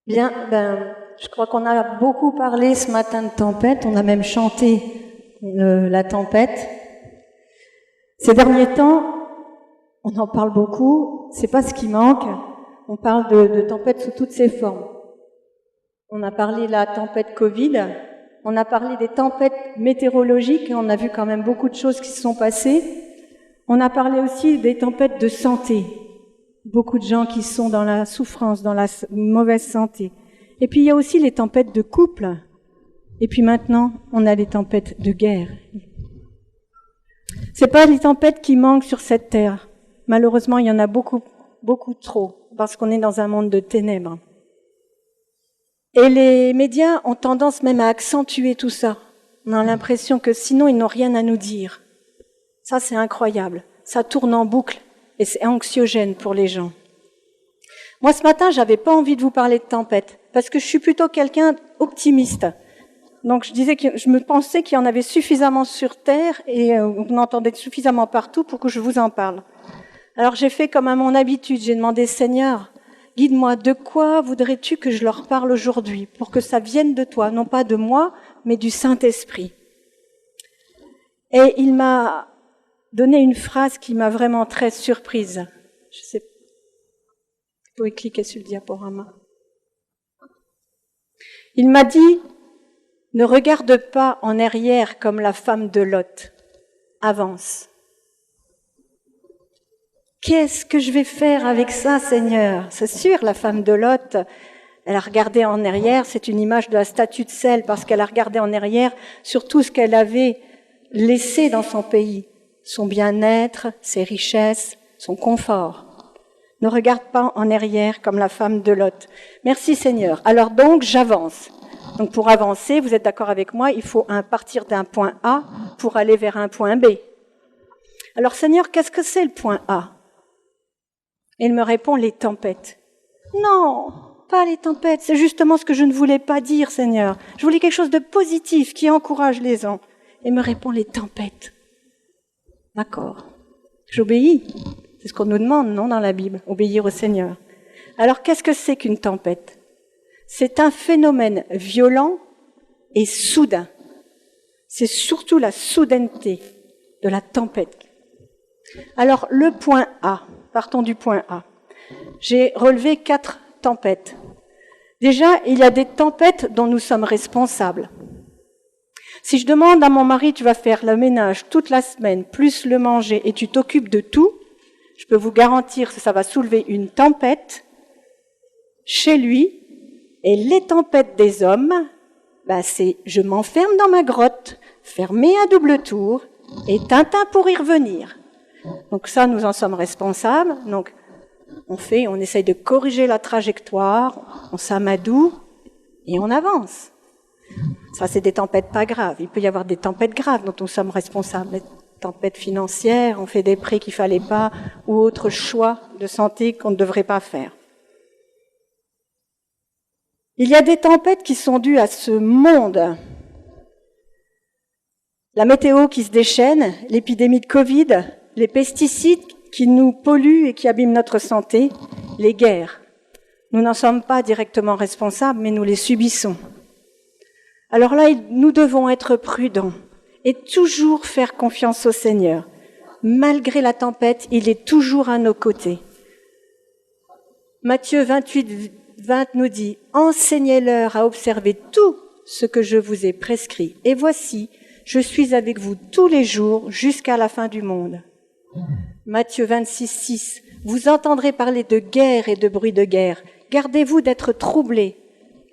Bien, je crois qu'on a beaucoup parlé ce matin de tempête, on a même chanté la tempête. Ces derniers temps, on en parle beaucoup, c'est pas ce qui manque, on parle de tempête sous toutes ses formes. On a parlé de la tempête Covid, on a parlé des tempêtes météorologiques, et on a vu quand même beaucoup de choses qui se sont passées. On a parlé aussi des tempêtes de santé. Beaucoup de gens qui sont dans la souffrance, dans la mauvaise santé. Et puis il y a aussi les tempêtes de couple. Et puis maintenant, on a les tempêtes de guerre. C'est pas les tempêtes qui manquent sur cette terre. Malheureusement, il y en a beaucoup, beaucoup trop, parce qu'on est dans un monde de ténèbres. Et les médias ont tendance même à accentuer tout ça. On a l'impression que sinon, ils n'ont rien à nous dire. Ça, c'est incroyable. Ça tourne en boucle. Et c'est anxiogène pour les gens. Moi, ce matin, j'avais pas envie de vous parler de tempête, parce que je suis plutôt quelqu'un optimiste. Donc, je me pensais qu'il y en avait suffisamment sur Terre, et on entendait suffisamment partout pour que je vous en parle. Alors, j'ai fait comme à mon habitude, j'ai demandé, Seigneur, guide-moi, de quoi voudrais-tu que je leur parle aujourd'hui, pour que ça vienne de toi, non pas de moi, mais du Saint-Esprit. Et il m'a donné une phrase qui m'a vraiment très surprise. Je sais, vous pouvez cliquer sur le diaporama. Il m'a dit, ne regarde pas en arrière comme la femme de Lot. Avance. Qu'est-ce que je vais faire avec ça, Seigneur? C'est sûr, la femme de Lot, elle a regardé en arrière, c'est une image de la statue de sel, parce qu'elle a regardé en arrière sur tout ce qu'elle avait laissé dans son pays. Son bien-être, ses richesses, son confort. Ne regarde pas en arrière comme la femme de Lot. Merci Seigneur. Alors donc, j'avance. Donc pour avancer, vous êtes d'accord avec moi, il faut partir d'un point A pour aller vers un point B. Alors Seigneur, qu'est-ce que c'est le point A? Et il me répond, les tempêtes. Non, pas les tempêtes, c'est justement ce que je ne voulais pas dire, Seigneur. Je voulais quelque chose de positif qui encourage les gens. Et il me répond, les tempêtes. D'accord. J'obéis. C'est ce qu'on nous demande, non, dans la Bible, obéir au Seigneur. Alors, qu'est-ce que c'est qu'une tempête? C'est un phénomène violent et soudain. C'est surtout la soudaineté de la tempête. Alors, le point A, partons du point A. J'ai relevé 4 tempêtes. Déjà, il y a des tempêtes dont nous sommes responsables. Si je demande à mon mari, tu vas faire le ménage toute la semaine, plus le manger, et tu t'occupes de tout, je peux vous garantir que ça va soulever une tempête chez lui. Et les tempêtes des hommes, c'est je m'enferme dans ma grotte, fermée à double tour, et Tintin pour y revenir. Donc ça, nous en sommes responsables. Donc on essaye de corriger la trajectoire, on s'amadoue et on avance. Ça, c'est des tempêtes pas graves. Il peut y avoir des tempêtes graves dont nous sommes responsables. Des tempêtes financières, on fait des prêts qu'il fallait pas, ou autres choix de santé qu'on ne devrait pas faire. Il y a des tempêtes qui sont dues à ce monde. La météo qui se déchaîne, l'épidémie de Covid, les pesticides qui nous polluent et qui abîment notre santé, les guerres. Nous n'en sommes pas directement responsables, mais nous les subissons. Alors là, nous devons être prudents et toujours faire confiance au Seigneur. Malgré la tempête, il est toujours à nos côtés. Matthieu 28, 20 nous dit « Enseignez-leur à observer tout ce que je vous ai prescrit. Et voici, je suis avec vous tous les jours jusqu'à la fin du monde. » Matthieu 26, 6 « Vous entendrez parler de guerre et de bruit de guerre. Gardez-vous d'être troublés,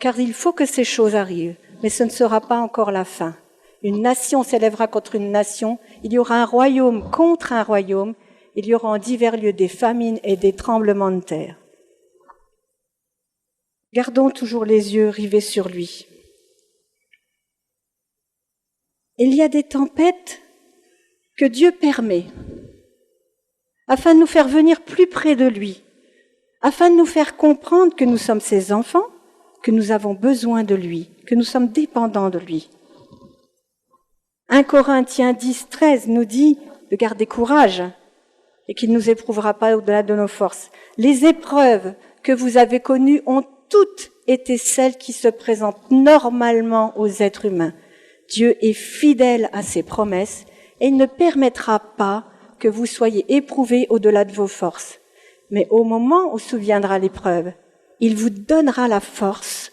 car il faut que ces choses arrivent. Mais ce ne sera pas encore la fin. Une nation s'élèvera contre une nation, il y aura un royaume contre un royaume, il y aura en divers lieux des famines et des tremblements de terre. » Gardons toujours les yeux rivés sur lui. Il y a des tempêtes que Dieu permet afin de nous faire venir plus près de lui, afin de nous faire comprendre que nous sommes ses enfants, que nous avons besoin de lui, que nous sommes dépendants de lui. 1 Corinthiens 10, 13 nous dit de garder courage et qu'il ne nous éprouvera pas au-delà de nos forces. Les épreuves que vous avez connues ont toutes été celle qui se présente normalement aux êtres humains. Dieu est fidèle à ses promesses et il ne permettra pas que vous soyez éprouvés au-delà de vos forces. Mais au moment où surviendra l'épreuve, il vous donnera la force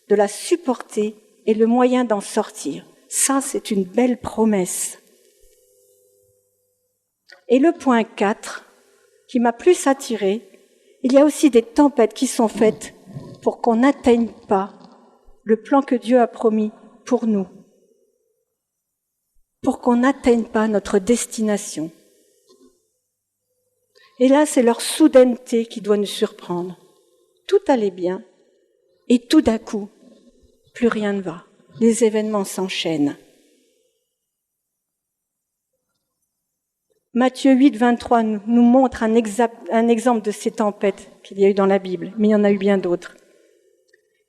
de la supporter et le moyen d'en sortir. Ça, c'est une belle promesse. Et le point 4, qui m'a plus attirée, il y a aussi des tempêtes qui sont faites pour qu'on n'atteigne pas le plan que Dieu a promis pour nous, pour qu'on n'atteigne pas notre destination. Et là, c'est leur soudaineté qui doit nous surprendre. Tout allait bien, et tout d'un coup, plus rien ne va. Les événements s'enchaînent. Matthieu 8, 23 nous montre un exemple de ces tempêtes qu'il y a eu dans la Bible, mais il y en a eu bien d'autres.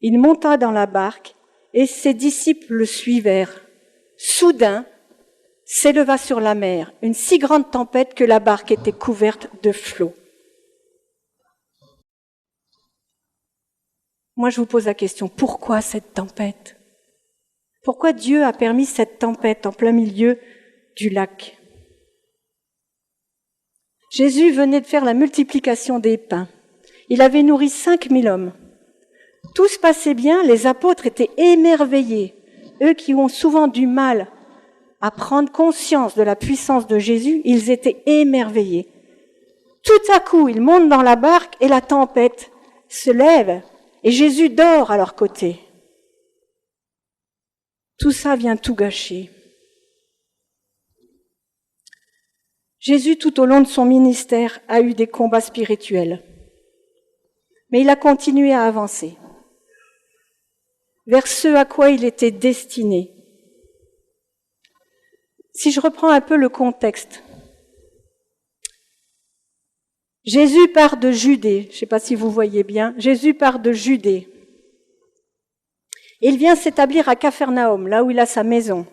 Il monta dans la barque et ses disciples le suivèrent. Soudain, s'éleva sur la mer une si grande tempête que la barque était couverte de flots. Moi, je vous pose la question, pourquoi cette tempête ? Pourquoi Dieu a permis cette tempête en plein milieu du lac ? Jésus venait de faire la multiplication des pains. Il avait nourri 5000 hommes. Tout se passait bien, les apôtres étaient émerveillés. Eux qui ont souvent du mal à prendre conscience de la puissance de Jésus, ils étaient émerveillés. Tout à coup, ils montent dans la barque et la tempête se lève et Jésus dort à leur côté. Tout ça vient tout gâcher. Jésus, tout au long de son ministère, a eu des combats spirituels. Mais il a continué à avancer vers ce à quoi il était destiné. Si je reprends un peu le contexte, Jésus part de Judée, je ne sais pas si vous voyez bien, Jésus part de Judée. Il vient s'établir à Capharnaüm, là où il a sa maison,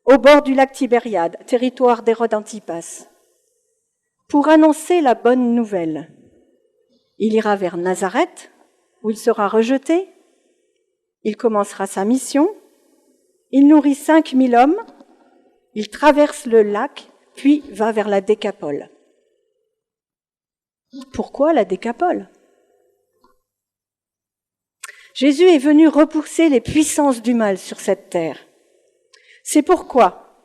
au bord du lac Tibériade, territoire d'Hérode Antipas, pour annoncer la bonne nouvelle. Il ira vers Nazareth, où il sera rejeté, il commencera sa mission, il nourrit 5000 hommes, il traverse le lac, puis va vers la Décapole. Pourquoi la Décapole ? Jésus est venu repousser les puissances du mal sur cette terre. C'est pourquoi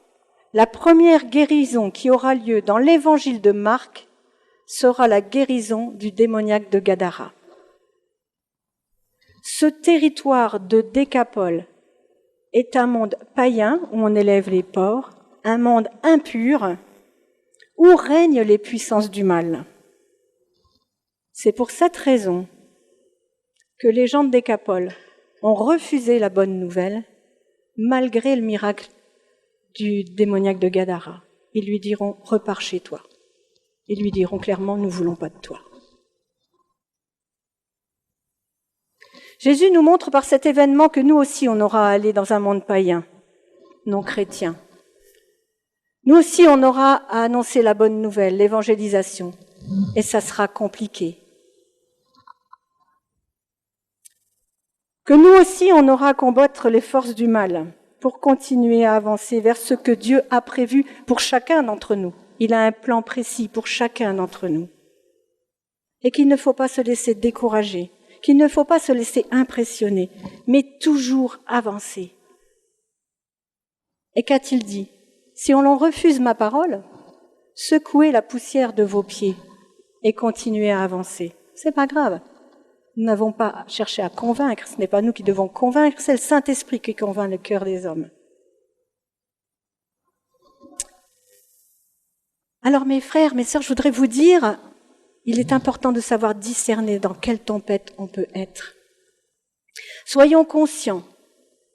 la première guérison qui aura lieu dans l'évangile de Marc sera la guérison du démoniaque de Gadara. Ce territoire de Décapole est un monde païen où on élève les porcs, un monde impur où règnent les puissances du mal. C'est pour cette raison que les gens de Décapole ont refusé la bonne nouvelle malgré le miracle du démoniaque de Gadara. Ils lui diront « repars chez toi ». Ils lui diront clairement « nous ne voulons pas de toi ». Jésus nous montre par cet événement que nous aussi on aura à aller dans un monde païen, non chrétien. Nous aussi on aura à annoncer la bonne nouvelle, l'évangélisation, et ça sera compliqué. Que nous aussi on aura à combattre les forces du mal pour continuer à avancer vers ce que Dieu a prévu pour chacun d'entre nous. Il a un plan précis pour chacun d'entre nous. Et qu'il ne faut pas se laisser décourager, qu'il ne faut pas se laisser impressionner, mais toujours avancer. Et qu'a-t-il dit ? Si on l'en refuse ma parole, secouez la poussière de vos pieds et continuez à avancer. C'est pas grave. Nous n'avons pas cherché à convaincre, ce n'est pas nous qui devons convaincre, c'est le Saint-Esprit qui convainc le cœur des hommes. Alors mes frères, mes sœurs, je voudrais vous dire, il est important de savoir discerner dans quelle tempête on peut être. Soyons conscients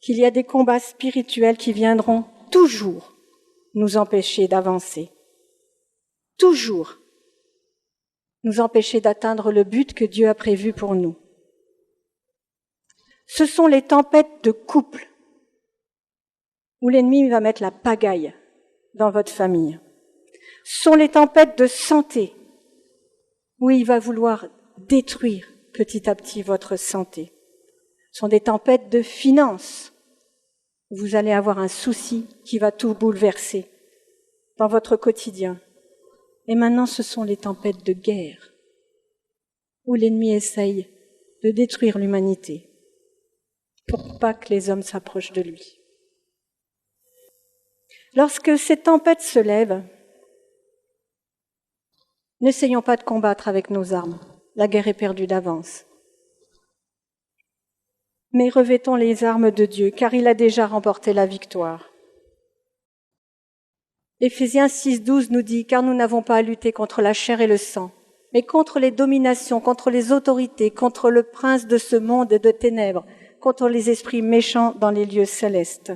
qu'il y a des combats spirituels qui viendront toujours nous empêcher d'avancer. Toujours nous empêcher d'atteindre le but que Dieu a prévu pour nous. Ce sont les tempêtes de couple où l'ennemi va mettre la pagaille dans votre famille. Ce sont les tempêtes de santé où il va vouloir détruire petit à petit votre santé. Ce sont des tempêtes de finances. Vous allez avoir un souci qui va tout bouleverser dans votre quotidien. Et maintenant, ce sont les tempêtes de guerre, où l'ennemi essaye de détruire l'humanité pour pas que les hommes s'approchent de lui. Lorsque ces tempêtes se lèvent, n'essayons pas de combattre avec nos armes. La guerre est perdue d'avance. Mais revêtons les armes de Dieu, car il a déjà remporté la victoire. Éphésiens 6,12 nous dit « Car nous n'avons pas à lutter contre la chair et le sang, mais contre les dominations, contre les autorités, contre le prince de ce monde de ténèbres, contre les esprits méchants dans les lieux célestes. »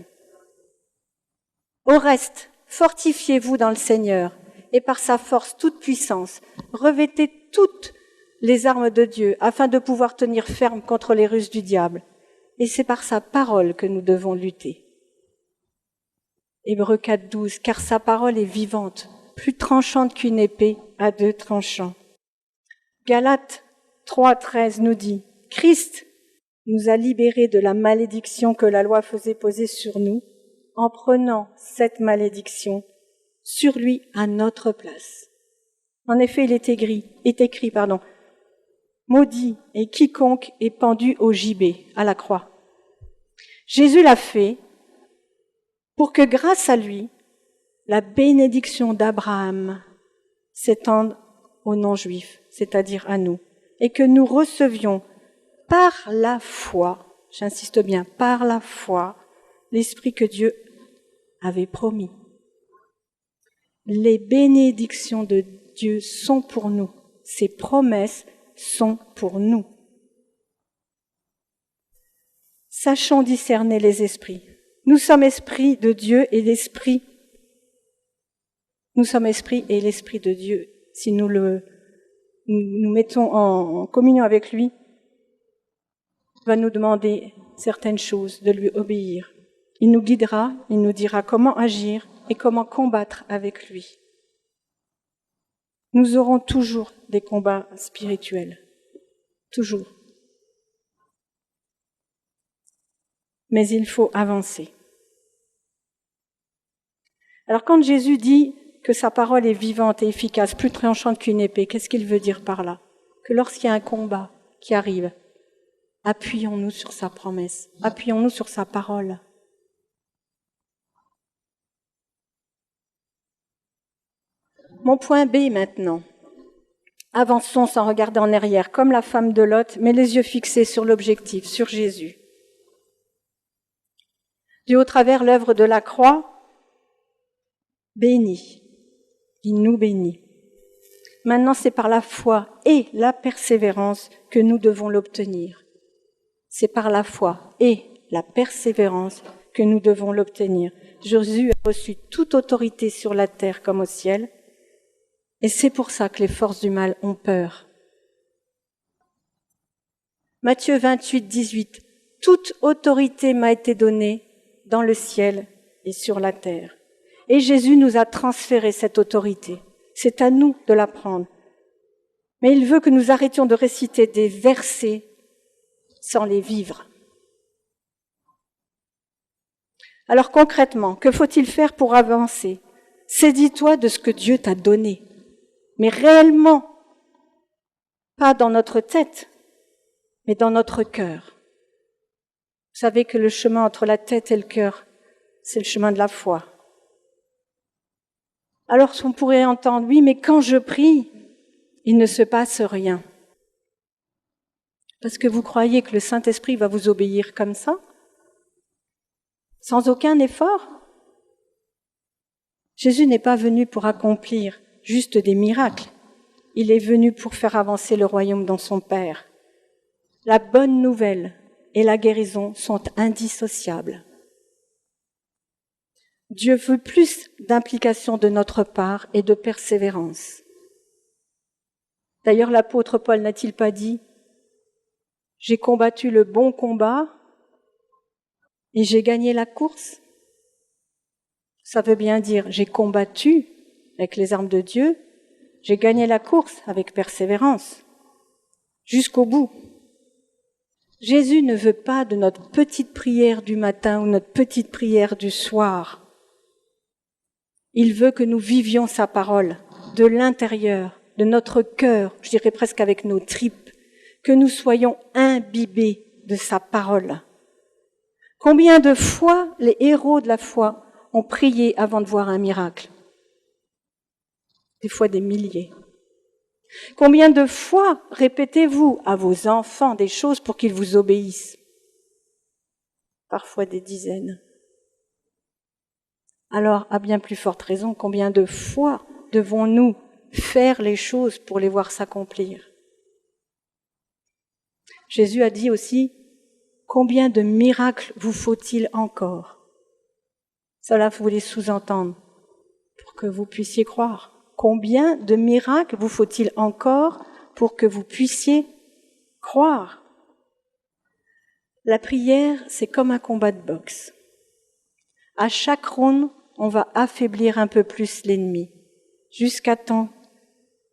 Au reste, fortifiez-vous dans le Seigneur, et par sa force toute puissance, revêtez toutes les armes de Dieu, afin de pouvoir tenir ferme contre les ruses du diable. Et c'est par sa parole que nous devons lutter. Hébreux 4,12, car sa parole est vivante, plus tranchante qu'une épée à 2 tranchants. Galates 3,13 nous dit, Christ nous a libérés de la malédiction que la loi faisait peser sur nous, en prenant cette malédiction sur lui à notre place. En effet, il est écrit, maudit est quiconque est pendu au gibet, à la croix. Jésus l'a fait pour que grâce à lui, la bénédiction d'Abraham s'étende aux non-juifs, c'est-à-dire à nous, et que nous recevions par la foi, j'insiste bien, par la foi, l'Esprit que Dieu avait promis. Les bénédictions de Dieu sont pour nous, ses promesses sont pour nous. Sachons discerner les esprits. Nous sommes esprit de Dieu et l'esprit. Nous sommes esprit et l'esprit de Dieu. Si nous nous mettons en communion avec lui, il va nous demander certaines choses, de lui obéir. Il nous guidera, il nous dira comment agir et comment combattre avec lui. Nous aurons toujours des combats spirituels. Toujours. Mais il faut avancer. Alors quand Jésus dit que sa parole est vivante et efficace, plus tranchante qu'une épée, qu'est-ce qu'il veut dire par là? Que lorsqu'il y a un combat qui arrive, appuyons-nous sur sa promesse, appuyons-nous sur sa parole. Mon point B maintenant. Avançons sans regarder en arrière, comme la femme de Lot, mais les yeux fixés sur l'objectif, sur Jésus. Dieu, au travers l'œuvre de la croix, bénit. Il nous bénit. Maintenant, c'est par la foi et la persévérance que nous devons l'obtenir. C'est par la foi et la persévérance que nous devons l'obtenir. Jésus a reçu toute autorité sur la terre comme au ciel, et c'est pour ça que les forces du mal ont peur. Matthieu 28, 18. Toute autorité m'a été donnée dans le ciel et sur la terre. Et Jésus nous a transféré cette autorité. C'est à nous de la prendre. Mais il veut que nous arrêtions de réciter des versets sans les vivre. Alors concrètement, que faut-il faire pour avancer? Saisis-toi de ce que Dieu t'a donné, mais réellement, pas dans notre tête, mais dans notre cœur. Vous savez que le chemin entre la tête et le cœur, c'est le chemin de la foi. Alors on pourrait entendre, oui, mais quand je prie, il ne se passe rien. Parce que vous croyez que le Saint-Esprit va vous obéir comme ça, sans aucun effort? Jésus n'est pas venu pour accomplir juste des miracles. Il est venu pour faire avancer le royaume dans son Père. La bonne nouvelle et la guérison sont indissociables. Dieu veut plus d'implication de notre part et de persévérance. D'ailleurs, l'apôtre Paul n'a-t-il pas dit « J'ai combattu le bon combat et j'ai gagné la course ». Ça veut bien dire « J'ai combattu avec les armes de Dieu, j'ai gagné la course avec persévérance, jusqu'au bout ». Jésus ne veut pas de notre petite prière du matin ou notre petite prière du soir. Il veut que nous vivions sa parole de l'intérieur, de notre cœur, je dirais presque avec nos tripes, que nous soyons imbibés de sa parole. Combien de fois les héros de la foi ont prié avant de voir un miracle? Des fois des milliers. Combien de fois répétez-vous à vos enfants des choses pour qu'ils vous obéissent? Parfois des dizaines. Alors, à bien plus forte raison, combien de fois devons-nous faire les choses pour les voir s'accomplir? Jésus a dit aussi, combien de miracles vous faut-il encore? Cela voulait sous-entendre pour que vous puissiez croire. Combien de miracles vous faut-il encore pour que vous puissiez croire? La prière, c'est comme un combat de boxe. À chaque round, on va affaiblir un peu plus l'ennemi, jusqu'à temps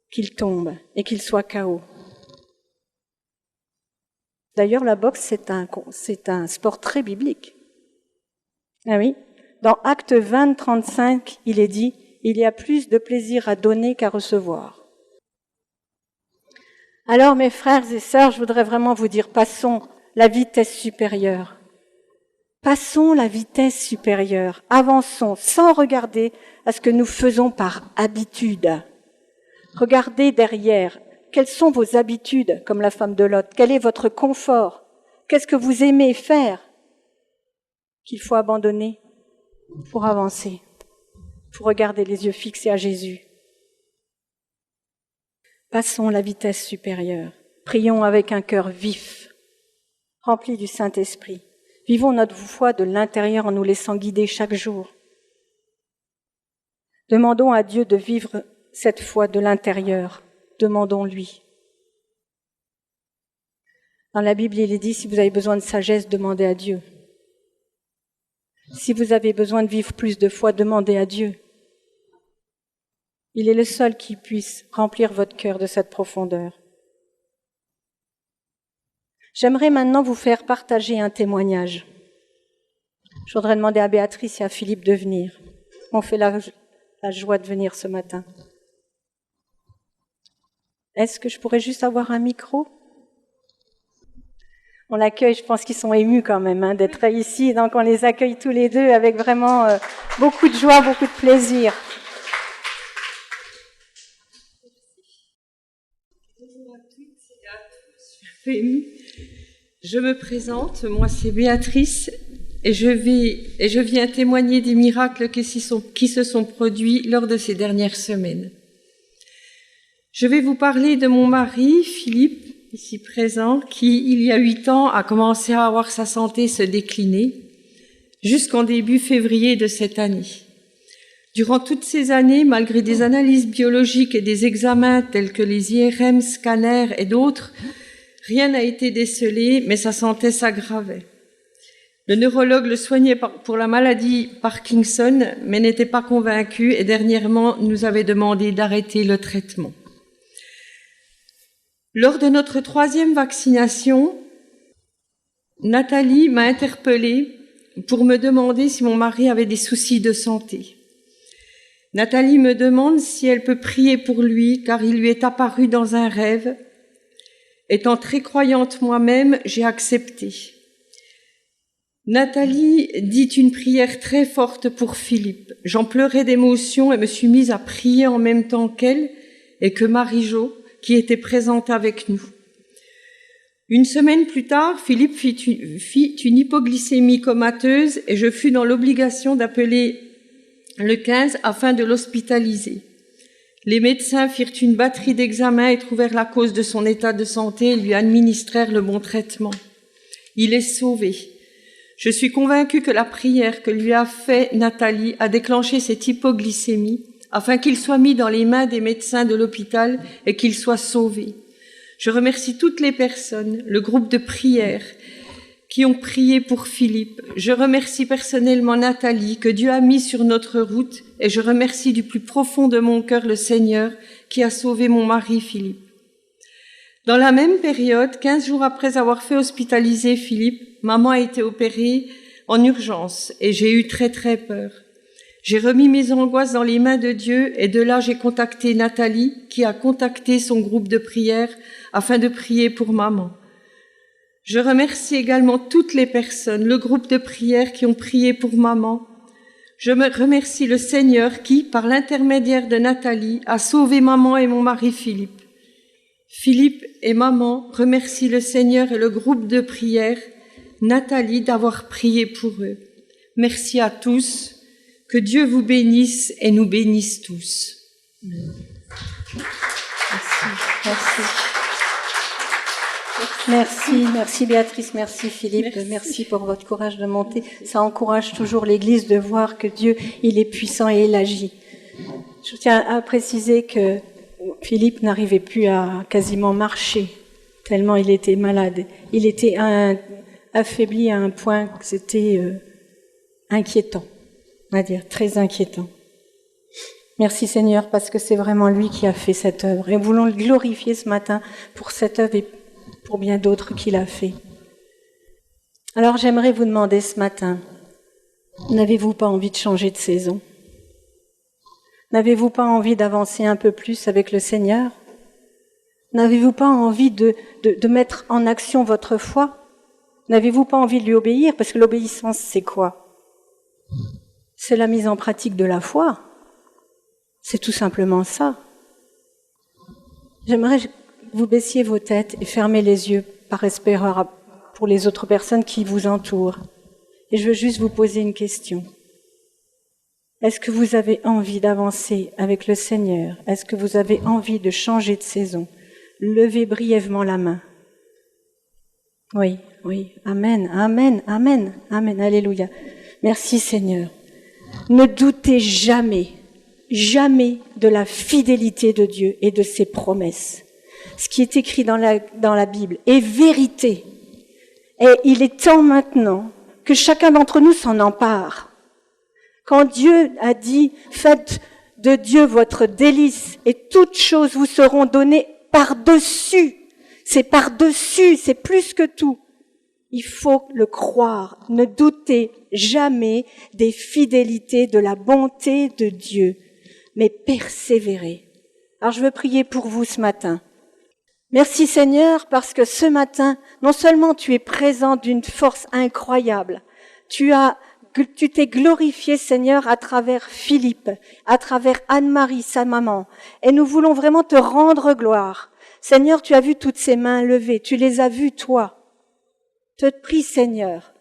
qu'il tombe et qu'il soit KO. D'ailleurs, la boxe, c'est un sport très biblique. Ah oui. Dans Actes 20, 35, il est dit « Il y a plus de plaisir à donner qu'à recevoir ». Alors, mes frères et sœurs, je voudrais vraiment vous dire, passons la vitesse supérieure. Passons la vitesse supérieure. Avançons sans regarder à ce que nous faisons par habitude. Regardez derrière. Quelles sont vos habitudes, comme la femme de Lot? Quel est votre confort? Qu'est-ce que vous aimez faire qu'il faut abandonner pour avancer, pour regarder les yeux fixés à Jésus? Passons la vitesse supérieure. Prions avec un cœur vif, rempli du Saint-Esprit. Vivons notre foi de l'intérieur en nous laissant guider chaque jour. Demandons à Dieu de vivre cette foi de l'intérieur. Demandons-lui. Dans la Bible, il est dit, si vous avez besoin de sagesse, demandez à Dieu. Si vous avez besoin de vivre plus de foi, demandez à Dieu. Il est le seul qui puisse remplir votre cœur de cette profondeur. J'aimerais maintenant vous faire partager un témoignage. Je voudrais demander à Béatrice et à Philippe de venir. On fait la joie de venir ce matin. Est-ce que je pourrais juste avoir un micro? On l'accueille, je pense qu'ils sont émus quand même d'être ici, donc on les accueille tous les deux avec vraiment beaucoup de joie, beaucoup de plaisir. Bonjour à toutes et à tous, je suis émue. Je me présente, moi c'est Béatrice et je viens témoigner des miracles qui se sont produits lors de ces dernières semaines. Je vais vous parler de mon mari, Philippe, ici présent, qui, il y a 8 ans, a commencé à voir sa santé se décliner jusqu'en début février de cette année. Durant toutes ces années, malgré des analyses biologiques et des examens tels que les IRM, scanners et d'autres, rien n'a été décelé, mais sa santé s'aggravait. Le neurologue le soignait pour la maladie Parkinson, mais n'était pas convaincu et dernièrement nous avait demandé d'arrêter le traitement. Lors de notre 3e vaccination, Nathalie m'a interpellée pour me demander si mon mari avait des soucis de santé. Nathalie me demande si elle peut prier pour lui, car il lui est apparu dans un rêve. Étant très croyante moi-même, j'ai accepté. Nathalie dit une prière très forte pour Philippe. J'en pleurais d'émotion et me suis mise à prier en même temps qu'elle et que Marie-Jo, qui était présente avec nous. Une semaine plus tard, Philippe fit une hypoglycémie comateuse et je fus dans l'obligation d'appeler le 15 afin de l'hospitaliser. Les médecins firent une batterie d'examens et trouvèrent la cause de son état de santé et lui administrèrent le bon traitement. Il est sauvé. Je suis convaincue que la prière que lui a fait Nathalie a déclenché cette hypoglycémie afin qu'il soit mis dans les mains des médecins de l'hôpital et qu'il soit sauvé. Je remercie toutes les personnes, le groupe de prière qui ont prié pour Philippe. Je remercie personnellement Nathalie que Dieu a mis sur notre route et je remercie du plus profond de mon cœur le Seigneur qui a sauvé mon mari Philippe. Dans la même période, 15 jours après avoir fait hospitaliser Philippe, maman a été opérée en urgence et j'ai eu très très peur. J'ai remis mes angoisses dans les mains de Dieu et de là j'ai contacté Nathalie qui a contacté son groupe de prière afin de prier pour maman. Je remercie également toutes les personnes, le groupe de prière qui ont prié pour maman. Je me remercie le Seigneur qui, par l'intermédiaire de Nathalie, a sauvé maman et mon mari Philippe. Philippe et maman remercient le Seigneur et le groupe de prière, Nathalie, d'avoir prié pour eux. Merci à tous. Que Dieu vous bénisse et nous bénisse tous. Merci Béatrice, merci Philippe, merci pour votre courage de monter. Ça encourage toujours l'Église de voir que Dieu, il est puissant et il agit. Je tiens à préciser que Philippe n'arrivait plus à quasiment marcher, tellement il était malade. Il était affaibli à un point que c'était inquiétant, on va dire, très inquiétant. Merci Seigneur, parce que c'est vraiment lui qui a fait cette œuvre. Et nous voulons le glorifier ce matin pour cette œuvre et pour bien d'autres qu'il a fait. Alors j'aimerais vous demander ce matin, n'avez-vous pas envie de changer de saison? N'avez-vous pas envie d'avancer un peu plus avec le Seigneur? N'avez-vous pas envie de mettre en action votre foi? N'avez-vous pas envie de lui obéir? Parce que l'obéissance, c'est quoi? C'est la mise en pratique de la foi. C'est tout simplement ça. J'aimerais que vous baissiez vos têtes et fermez les yeux par respect pour les autres personnes qui vous entourent. Et je veux juste vous poser une question. Est-ce que vous avez envie d'avancer avec le Seigneur? Est-ce que vous avez envie de changer de saison? Levez brièvement la main. Oui, oui. Amen, amen, amen, amen. Alléluia. Merci Seigneur. Ne doutez jamais, jamais de la fidélité de Dieu et de ses promesses. Ce qui est écrit dans la Bible est vérité. Et il est temps maintenant que chacun d'entre nous s'en empare. Quand Dieu a dit « Faites de Dieu votre délice et toutes choses vous seront données par-dessus », c'est par-dessus, c'est plus que tout. Il faut le croire. Ne doutez jamais des fidélités, de la bonté de Dieu, mais persévérez. Alors je veux prier pour vous ce matin. Merci Seigneur, parce que ce matin, non seulement tu es présent d'une force incroyable, tu t'es glorifié Seigneur à travers Philippe, à travers Anne-Marie, sa maman, et nous voulons vraiment te rendre gloire. Seigneur, tu as vu toutes ces mains levées, tu les as vues toi. Je te prie, Seigneur,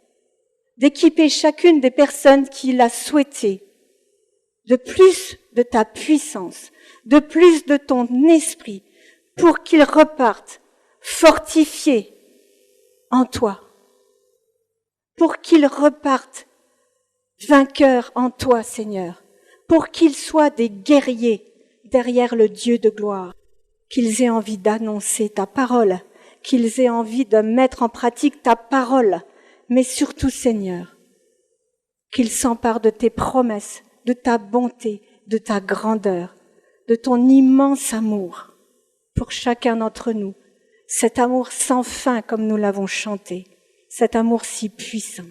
d'équiper chacune des personnes qui l'a souhaité de plus de ta puissance, de plus de ton esprit, pour qu'ils repartent fortifiés en toi, pour qu'ils repartent vainqueurs en toi, Seigneur, pour qu'ils soient des guerriers derrière le Dieu de gloire, qu'ils aient envie d'annoncer ta parole, qu'ils aient envie de mettre en pratique ta parole, mais surtout, Seigneur, qu'ils s'emparent de tes promesses, de ta bonté, de ta grandeur, de ton immense amour pour chacun d'entre nous, cet amour sans fin comme nous l'avons chanté, cet amour si puissant.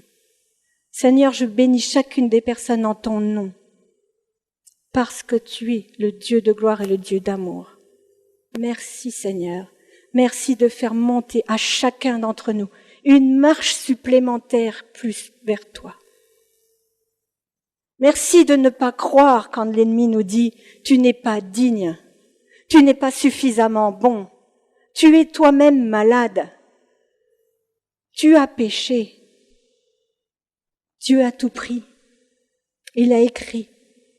Seigneur, je bénis chacune des personnes en ton nom, parce que tu es le Dieu de gloire et le Dieu d'amour. Merci Seigneur. Merci de faire monter à chacun d'entre nous une marche supplémentaire plus vers toi. Merci de ne pas croire quand l'ennemi nous dit « tu n'es pas digne, tu n'es pas suffisamment bon, tu es toi-même malade, tu as péché ». Dieu a tout pris. Il a écrit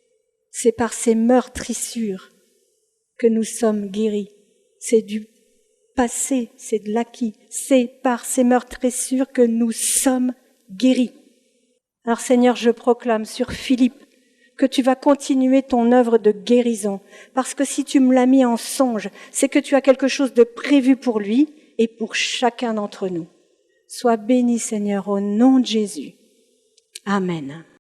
« c'est par ses meurtrissures que nous sommes guéris ». C'est du passé, c'est de l'acquis. C'est par ces meurtrissures que nous sommes guéris. Alors Seigneur, je proclame sur Philippe que tu vas continuer ton œuvre de guérison. Parce que si tu me l'as mis en songe, c'est que tu as quelque chose de prévu pour lui et pour chacun d'entre nous. Sois béni Seigneur au nom de Jésus. Amen.